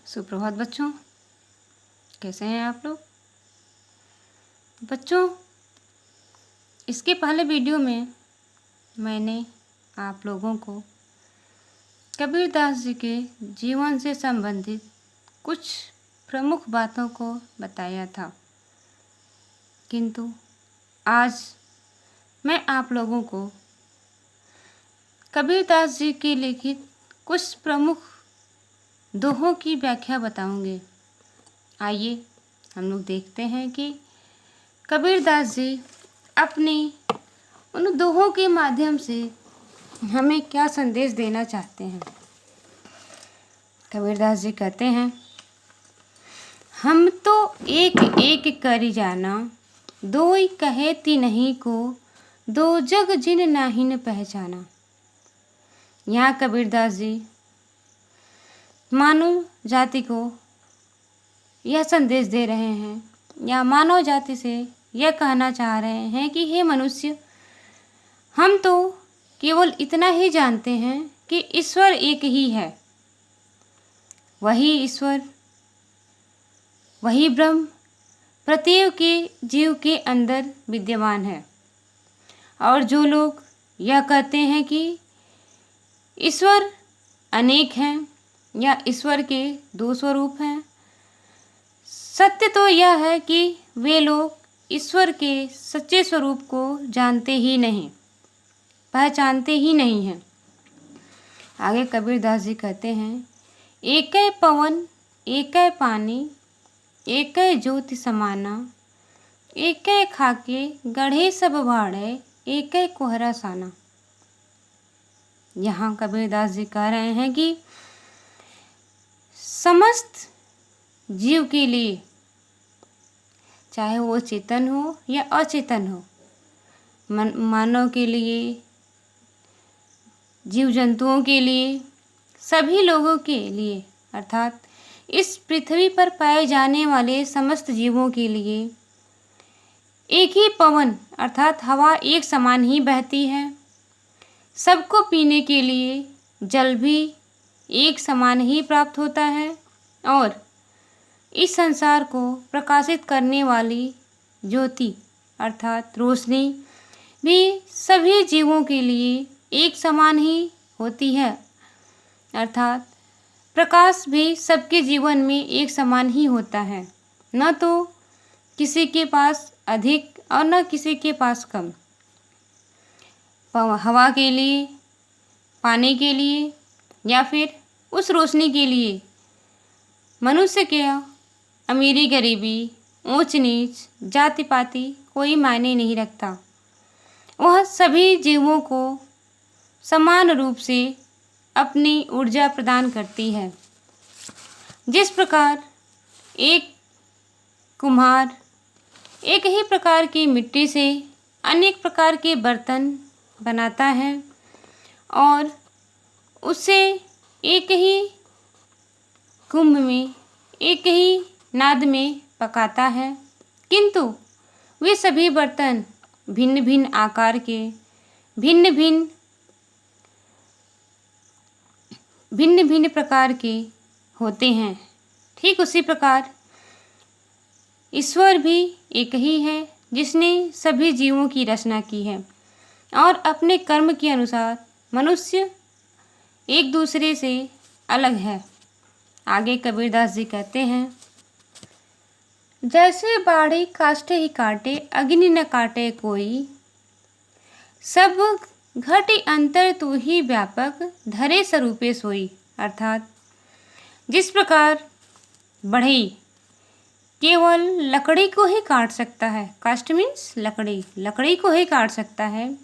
सुप्रभात बच्चों, कैसे हैं आप लोग? बच्चों, इसके पहले वीडियो में मैंने आप लोगों को कबीरदास जी के जीवन से संबंधित कुछ प्रमुख बातों को बताया था, किंतु आज मैं आप लोगों को कबीरदास जी की लिखित कुछ प्रमुख दोहों की व्याख्या बताऊंगी। आइए हम लोग देखते हैं कि कबीरदास जी अपनी उन दोहों के माध्यम से हमें क्या संदेश देना चाहते हैं। कबीरदास जी कहते हैं, हम तो एक एक करि जाना, दोई कहे ती नहीं को, दो जग जिन नाहिन पहचाना। यहाँ कबीरदास जी मानव जाति को यह संदेश दे रहे हैं या मानव जाति से यह कहना चाह रहे हैं कि हे मनुष्य, हम तो केवल इतना ही जानते हैं कि ईश्वर एक ही है। वही ईश्वर, वही ब्रह्म प्रत्येक के जीव के अंदर विद्यमान है। और जो लोग यह कहते हैं कि ईश्वर अनेक हैं या ईश्वर के दो स्वरूप हैं, सत्य तो यह है कि वे लोग ईश्वर के सच्चे स्वरूप को जानते ही नहीं, पहचानते ही नहीं हैं। आगे कबीरदास जी कहते हैं, एकै पवन एकै पानी, एकै ज्योति समाना, एकै खाके गढ़े सब भाड़े, एकै कोहरा साना। यहाँ कबीरदास जी कह रहे हैं कि समस्त जीव के लिए, चाहे वो चेतन हो या अचेतन हो, मानव के लिए, जीव जंतुओं के लिए, सभी लोगों के लिए, अर्थात इस पृथ्वी पर पाए जाने वाले समस्त जीवों के लिए एक ही पवन अर्थात हवा एक समान ही बहती है। सबको पीने के लिए जल भी एक समान ही प्राप्त होता है और इस संसार को प्रकाशित करने वाली ज्योति अर्थात रोशनी भी सभी जीवों के लिए एक समान ही होती है, अर्थात प्रकाश भी सबके जीवन में एक समान ही होता है, न तो किसी के पास अधिक और न किसी के पास कम। हवा के लिए, पानी के लिए या फिर उस रोशनी के लिए मनुष्य के अमीरी गरीबी, ऊंच नीच, जाति पाति कोई मायने नहीं रखता। वह सभी जीवों को समान रूप से अपनी ऊर्जा प्रदान करती है। जिस प्रकार एक कुम्हार एक ही प्रकार की मिट्टी से अनेक प्रकार के बर्तन बनाता है और उसे एक ही कुंभ में, एक ही नाद में पकाता है, किंतु वे सभी बर्तन भिन्न भिन्न आकार के, भिन्न भिन्न प्रकार के होते हैं। ठीक उसी प्रकार ईश्वर भी एक ही है, जिसने सभी जीवों की रचना की है और अपने कर्म के अनुसार मनुष्य एक दूसरे से अलग है। आगे कबीरदास जी कहते हैं, जैसे बाढ़ी काष्ठे ही काटे, अग्नि न काटे कोई, सब घटी अंतर तू ही व्यापक, धरे स्वरूपे सोई। अर्थात जिस प्रकार बढ़ई केवल लकड़ी को ही काट सकता है, काष्ठ मीन्स लकड़ी को ही काट सकता है,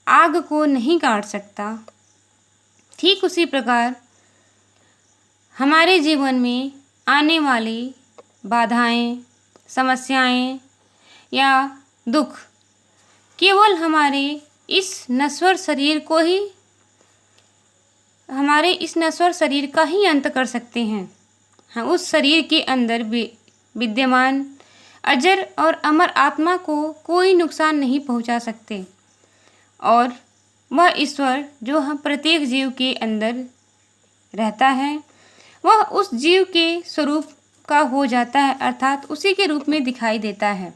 आग को नहीं काट सकता, ठीक उसी प्रकार हमारे जीवन में आने वाली बाधाएं, समस्याएं या दुख केवल हमारे इस नश्वर शरीर का ही अंत कर सकते हैं। हाँ, उस शरीर के अंदर विद्यमान अजर और अमर आत्मा को कोई नुकसान नहीं पहुंचा सकते और वह ईश्वर जो हम प्रत्येक जीव के अंदर रहता है वह उस जीव के स्वरूप का हो जाता है, अर्थात उसी के रूप में दिखाई देता है।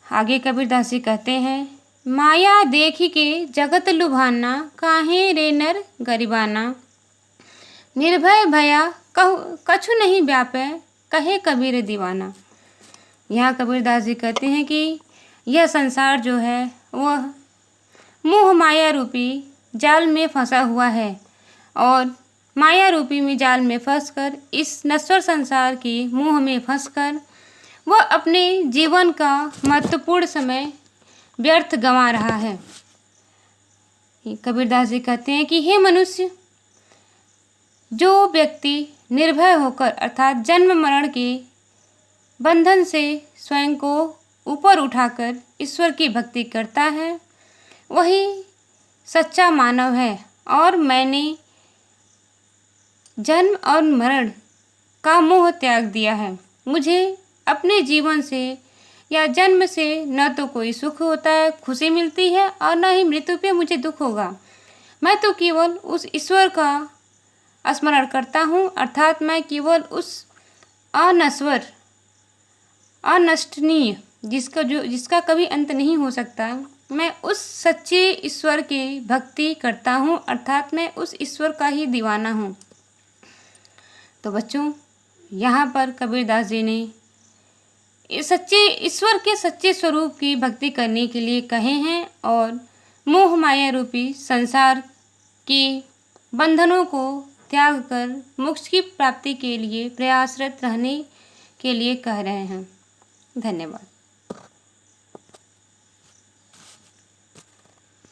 आगे कबीरदास जी कहते हैं, माया देखी के जगत लुभाना, काहे रे नर गरीबाना। निर्भय भया कछु नहीं व्यापे, कहे कबीर दीवाना। यहाँ कबीरदास जी कहते हैं कि यह संसार जो है वह मोह माया रूपी जाल में फंसा हुआ है, और माया रूपी में जाल में फंसकर, इस नश्वर संसार के मोह में फंसकर वह अपने जीवन का महत्वपूर्ण समय व्यर्थ गंवा रहा है। कबीरदास जी कहते हैं कि हे मनुष्य, जो व्यक्ति निर्भय होकर अर्थात जन्म मरण के बंधन से स्वयं को ऊपर उठाकर ईश्वर की भक्ति करता है, वही सच्चा मानव है। और मैंने जन्म और मरण का मोह त्याग दिया है। मुझे अपने जीवन से या जन्म से न तो कोई सुख होता है, खुशी मिलती है, और न ही मृत्यु पे मुझे दुख होगा। मैं तो केवल उस ईश्वर का स्मरण करता हूँ, अर्थात मैं केवल उस अनश्वर अनष्टनीय जिसका कभी अंत नहीं हो सकता, मैं उस सच्चे ईश्वर की भक्ति करता हूँ, अर्थात मैं उस ईश्वर का ही दीवाना हूँ। तो बच्चों, यहाँ पर कबीरदास जी ने सच्चे ईश्वर के सच्चे स्वरूप की भक्ति करने के लिए कहे हैं, और मोह माया रूपी संसार के बंधनों को त्याग कर मोक्ष की प्राप्ति के लिए प्रयासरत रहने के लिए कह रहे हैं। धन्यवाद।